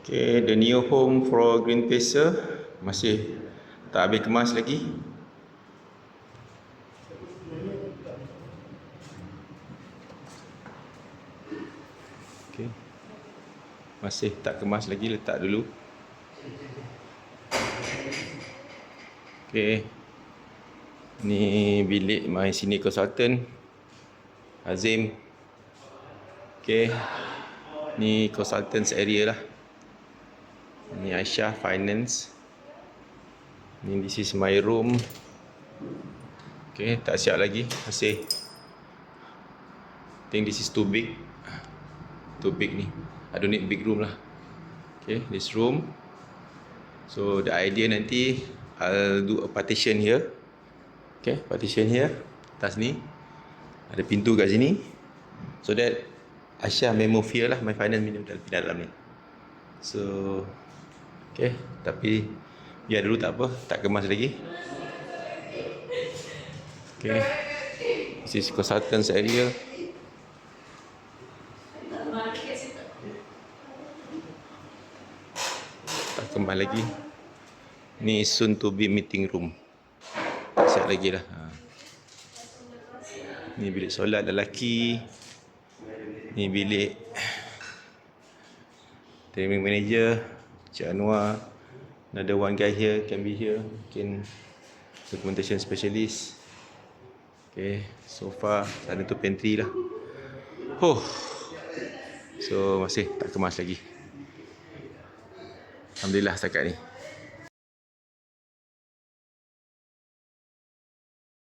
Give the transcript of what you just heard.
Okay, the new home for Green Pacer masih tak habis kemas lagi. Okay, masih tak kemas lagi, letak dulu. Okay, ni bilik my senior consultant Azim. Okay, ni consultants area lah. Ni Aisyah finance. Ni this is my room. Okay, tak siap lagi, masih. I think this is too big. Too big ni. I don't need big room lah. Okay, this room. So the idea nanti I'll do a partition here. Okay, partition here. Atas ni ada pintu kat sini. So that Aisyah may move here lah. My finance pindah dalam ni. So okay, tapi biar dulu, tak apa, tak kemas lagi. Okay, this is consultants area. Tak kemas lagi. Ni soon to be meeting room. Siap lagi lah. Ni bilik solat lelaki. Ni bilik training manager Cik Anwar. Another one guy here can be here, mungkin documentation specialist. Okay, sofa, sana tu pantry lah. So masih tak kemas lagi. Alhamdulillah setakat ni.